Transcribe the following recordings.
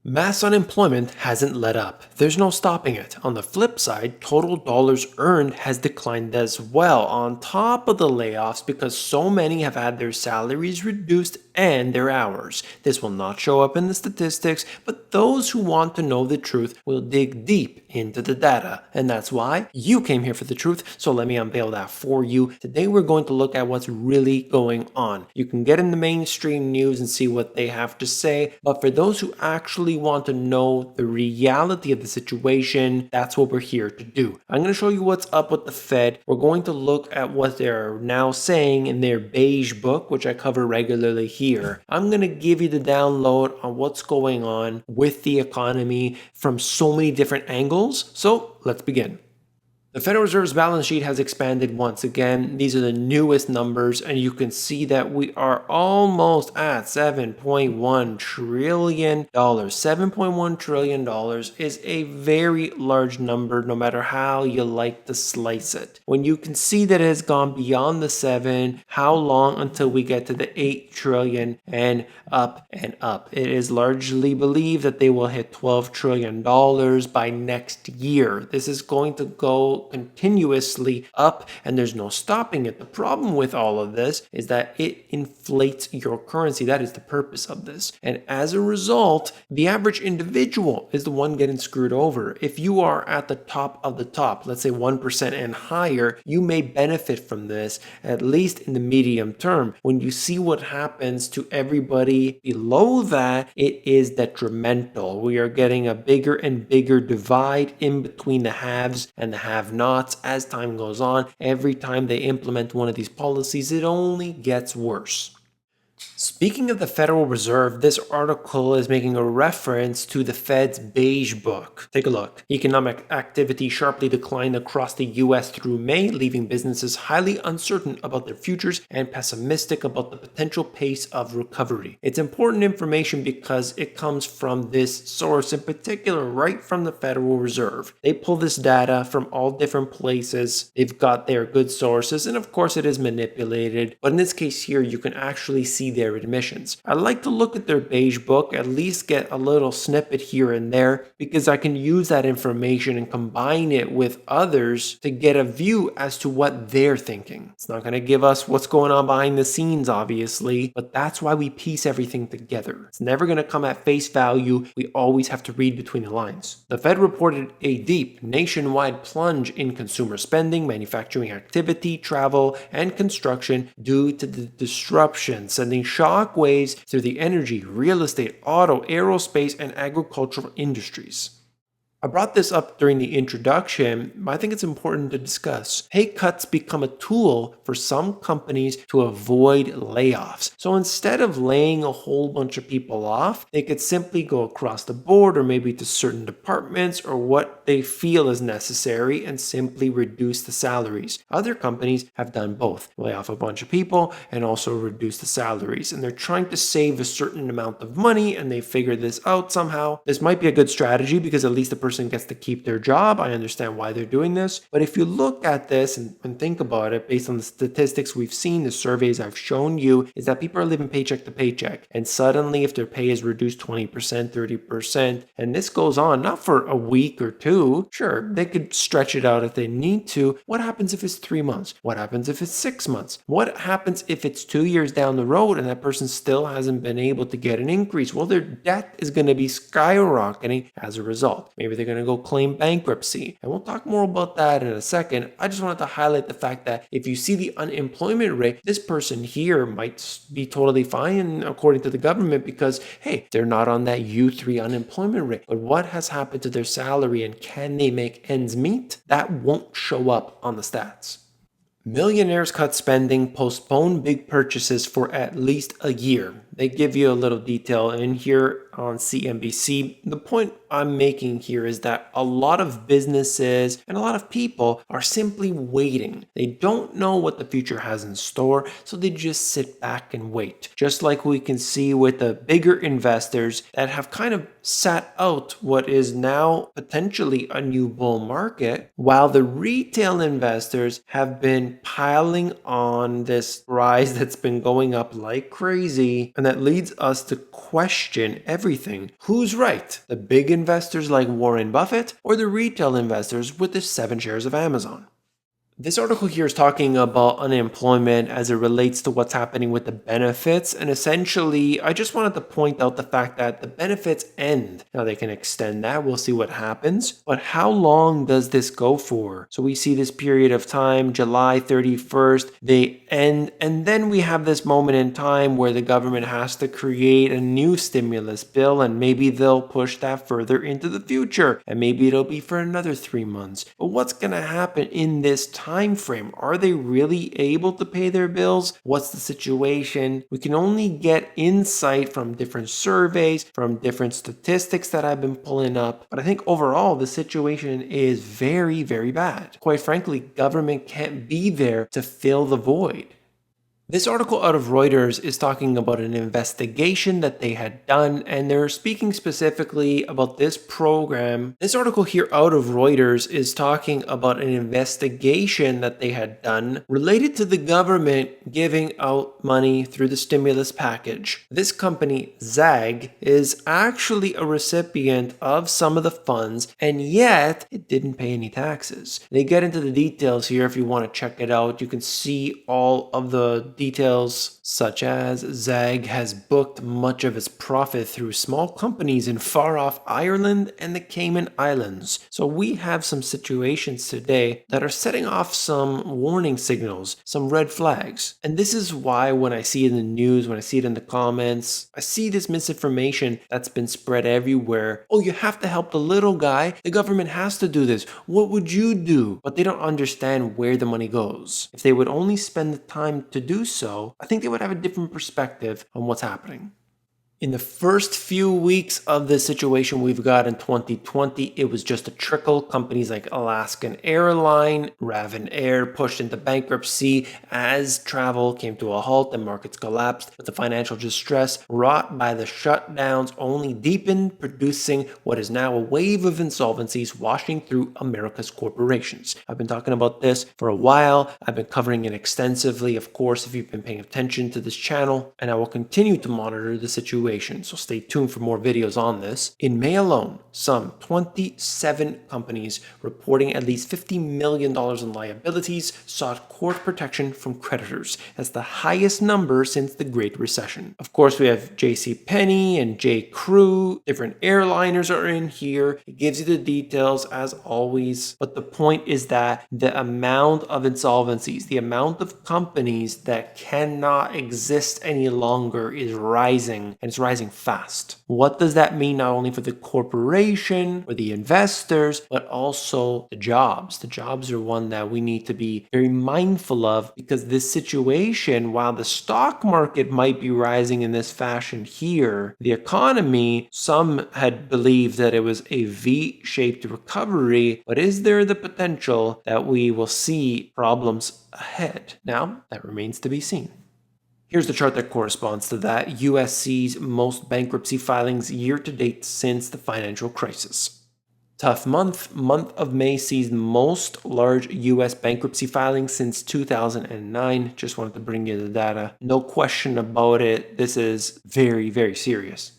Mass unemployment hasn't let up. There's no stopping it. On the flip side, total dollars earned has declined as well, on top of the layoffs because so many have had their salaries reduced and their hours. This will not show up in the statistics, but those who want to know the truth will dig deep into the data. And that's why you came here for the truth, so let me unveil that for you. Today we're going to look at what's really going on. You can get in the mainstream news and see what they have to say, but for those who actually want to know the reality of the situation, that's what we're here to do. I'm going to show you what's up with the Fed. We're going to look at what they're now saying in their beige book, which I cover regularly here. I'm going to give you the download on what's going on with the economy from so many different angles. So let's begin. The Federal Reserve's balance sheet has expanded once again. These are the newest numbers, and you can see that we are almost at $7.1 trillion. $7.1 trillion is a very large number, no matter how you like to slice it. When you can see that it has gone beyond the 7, how long until we get to the 8 trillion and up and up? It is largely believed that they will hit $12 trillion by next year. This is going to go continuously up, and there's no stopping it. The problem with all of this is that it inflates your currency. That is the purpose of this. And as a result, the average individual is the one getting screwed over. If you are at the top of the top, let's say 1% and higher, you may benefit from this, at least in the medium term. When you see what happens to everybody below that, it is detrimental. We are getting a bigger and bigger divide in between the haves and the have-nots as time goes on. Every time they implement one of these policies, it only gets worse. Speaking of the Federal Reserve, this article is making a reference to the Fed's beige book. Take a look. Economic activity sharply declined across the US through May, leaving businesses highly uncertain about their futures and pessimistic about the potential pace of recovery. It's important information because it comes from this source, in particular, right from the Federal Reserve. They pull this data from all different places. They've got their good sources, and of course it is manipulated. But in this case here, you can actually see their admissions. I like to look at their beige book, at least get a little snippet here and there, because I can use that information and combine it with others to get a view as to what they're thinking. It's not going to give us what's going on behind the scenes, obviously, but that's why we piece everything together. It's never going to come at face value. We always have to read between the lines. The Fed reported a deep nationwide plunge in consumer spending, manufacturing activity, travel, and construction due to the disruption, sending shock waves through the energy, real estate, auto, aerospace, and agricultural industries. I brought this up during the introduction, but I think it's important to discuss. Pay cuts become a tool for some companies to avoid layoffs. So instead of laying a whole bunch of people off, they could simply go across the board or maybe to certain departments or what they feel is necessary and simply reduce the salaries. Other companies have done both, lay off a bunch of people and also reduce the salaries. And they're trying to save a certain amount of money and they figure this out somehow. This might be a good strategy because at least the person gets to keep their job. I understand why they're doing this. But if you look at this and think about it, based on the statistics we've seen, the surveys I've shown you, is that people are living paycheck to paycheck. And suddenly, if their pay is reduced 20%, 30%, and this goes on not for a week or two, sure, they could stretch it out if they need to. What happens if it's 3 months? What happens if it's 6 months? What happens if it's 2 years down the road and that person still hasn't been able to get an increase? Well, their debt is going to be skyrocketing as a result. Maybe they're going to go claim bankruptcy. And we'll talk more about that in a second. I just wanted to highlight the fact that if you see the unemployment rate, this person here might be totally fine according to the government because, hey, they're not on that U3 unemployment rate. But what has happened to their salary and can they make ends meet? That won't show up on the stats. Millionaires cut spending, postpone big purchases for at least a year. They give you a little detail in here on CNBC. The point I'm making here is that a lot of businesses and a lot of people are simply waiting. They don't know what the future has in store, so they just sit back and wait. Just like we can see with the bigger investors that have kind of sat out what is now potentially a new bull market, while the retail investors have been piling on this rise that's been going up like crazy. And And that leads us to question everything. Who's right? The big investors like Warren Buffett or the retail investors with the 7 shares of Amazon? This article here is talking about unemployment as it relates to what's happening with the benefits. And essentially, I just wanted to point out the fact that the benefits end. Now, they can extend that. We'll see what happens. But how long does this go for? So we see this period of time, July 31st, they end. And then we have this moment in time where the government has to create a new stimulus bill. And maybe they'll push that further into the future. And maybe it'll be for another 3 months. But what's going to happen in this time frame? Are they really able to pay their bills? What's the situation? We can only get insight from different surveys, from different statistics that I've been pulling up. But I think overall, the situation is very, very bad. Quite frankly, government can't be there to fill the void. This article out of Reuters is talking about an investigation that they had done, and they're speaking specifically about this program. This article here out of Reuters is talking about an investigation that they had done related to the government giving out money through the stimulus package. This company, Zag, is actually a recipient of some of the funds, and yet it didn't pay any taxes. They get into the details here if you want to check it out. You can see all of the details, such as Zag has booked much of its profit through small companies in far-off Ireland and the Cayman Islands. So we have some situations today that are setting off some warning signals, some red flags. And this is why when I see it in the news, when I see it in the comments, I see this misinformation that's been spread everywhere. Oh, you have to help the little guy. The government has to do this. What would you do? But they don't understand where the money goes. If they would only spend the time to do so, I think they would have a different perspective on what's happening. In the first few weeks of this situation we've got in 2020, it was just a trickle. Companies like Alaskan Airline, Raven Air pushed into bankruptcy as travel came to a halt and markets collapsed. But the financial distress wrought by the shutdowns only deepened, producing what is now a wave of insolvencies washing through America's corporations. I've been talking about this for a while. I've been covering it extensively, of course, if you've been paying attention to this channel, and I will continue to monitor the situation. So stay tuned for more videos on this. In May alone, some 27 companies reporting at least $50 million in liabilities sought court protection from creditors. That's the highest number since the Great Recession. Of course, we have JCPenney and J. Crew. Different airliners are in here. It gives you the details as always. But the point is that the amount of insolvencies, the amount of companies that cannot exist any longer is rising, and it's rising fast. What does that mean not only for the corporation or the investors, but also the jobs? The jobs are one that we need to be very mindful of, because this situation, while the stock market might be rising in this fashion here, the economy, some had believed that it was a V-shaped recovery, but is there the potential that we will see problems ahead? Now, that remains to be seen. Here's the chart that corresponds to that. USC's most bankruptcy filings year to date since the financial crisis. Tough month. Month of May sees most large US bankruptcy filings since 2009. Just wanted to bring you the data. No question about it. This is very, very serious.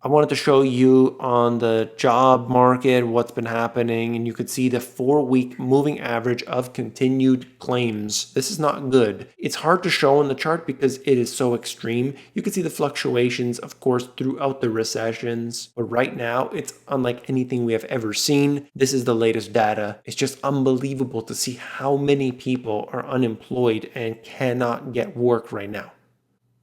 I wanted to show you on the job market what's been happening, and you could see the 4-week moving average of continued claims. This is not good. It's hard to show on the chart because it is so extreme. You can see the fluctuations, of course, throughout the recessions, but right now it's unlike anything we have ever seen. This is the latest data. It's just unbelievable to see how many people are unemployed and cannot get work right now.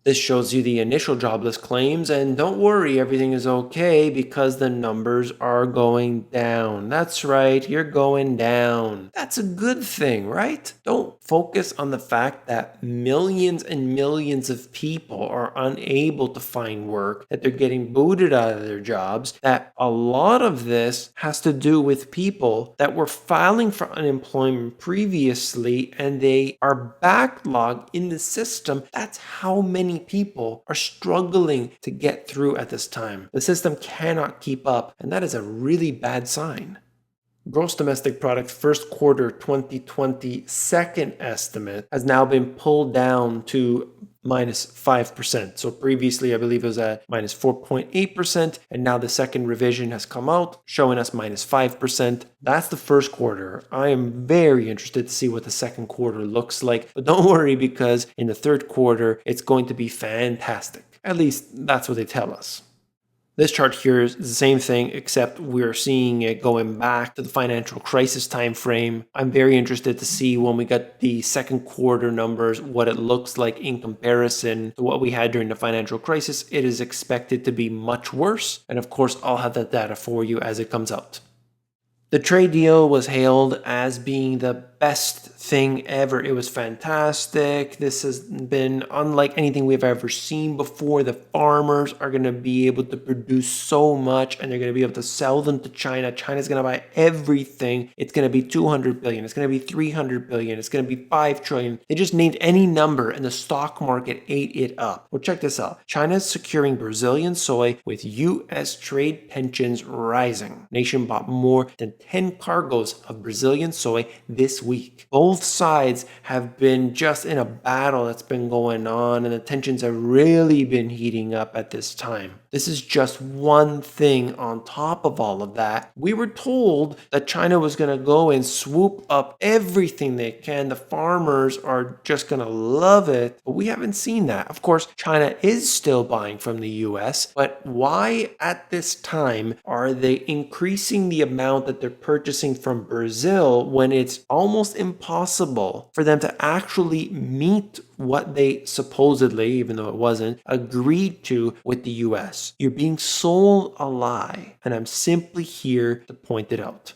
This shows you the initial jobless claims, and don't worry, everything is okay because the numbers are going down. That's right, you're going down. That's a good thing, right? Don't focus on the fact that millions and millions of people are unable to find work, that they're getting booted out of their jobs, that a lot of this has to do with people that were filing for unemployment previously and they are backlogged in the system. That's how many people are struggling to get through at this time. The system cannot keep up, and that is a really bad sign. Gross domestic product first quarter 2020 second estimate has now been pulled down to minus 5%. So previously, I believe it was at minus 4.8%, and now the second revision has come out showing us minus 5%. That's the first quarter. I am very interested to see what the second quarter looks like, but don't worry because in the third quarter, it's going to be fantastic. At least that's what they tell us. This chart here is the same thing, except we're seeing it going back to the financial crisis time frame. I'm very interested to see when we get the second quarter numbers, what it looks like in comparison to what we had during the financial crisis. It is expected to be much worse. And of course, I'll have that data for you as it comes out. The trade deal was hailed as being the best thing ever. It was fantastic. This has been unlike anything we've ever seen before. The farmers are going to be able to produce so much and they're going to be able to sell them to China. China's going to buy everything. It's going to be 200 billion. It's going to be 300 billion. It's going to be 5 trillion. They just named any number and the stock market ate it up. Well, check this out. China's securing Brazilian soy with U.S. trade tensions rising. Nation bought more than 10 cargoes of Brazilian soy this week. Both sides have been just in a battle that's been going on, and the tensions have really been heating up at this time. This is just one thing on top of all of that. We were told that China was going to go and swoop up everything they can. The farmers are just going to love it, but we haven't seen that. Of course, China is still buying from the US, but why at this time are they increasing the amount that they're purchasing from Brazil when it's almost impossible for them to actually meet what they supposedly, even though it wasn't, agreed to with the US? You're being sold a lie, and I'm simply here to point it out.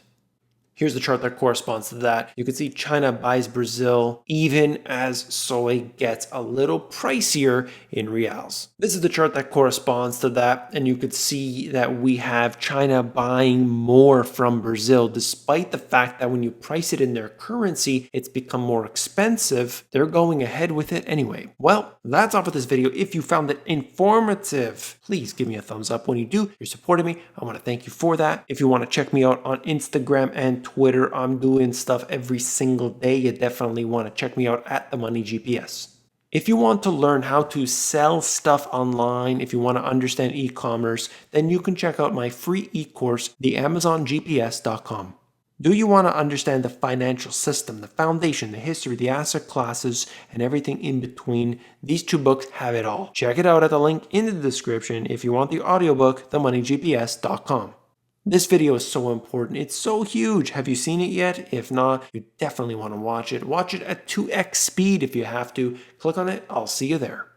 Here's the chart that corresponds to that. You can see China buys Brazil even as soy gets a little pricier in reals. This is the chart that corresponds to that, and you could see that we have China buying more from Brazil despite the fact that when you price it in their currency, it's become more expensive. They're going ahead with it anyway. Well, that's all for this video. If you found it informative, please give me a thumbs up. When you do, you're supporting me. I want to thank you for that. If you want to check me out on Instagram and Twitter, I'm doing stuff every single day. You definitely want to check me out at The Money GPS. If you want to learn how to sell stuff online, if you want to understand e-commerce, then you can check out my free e-course, theamazongps.com. Do you want to understand the financial system, the foundation, the history, the asset classes, and everything in between? These 2 books have it all. Check it out at the link in the description if you want the audiobook, themoneygps.com. This video is so important. It's so huge. Have you seen it yet? If not, you definitely want to watch it. Watch it at 2x speed if you have to. Click on it. I'll see you there.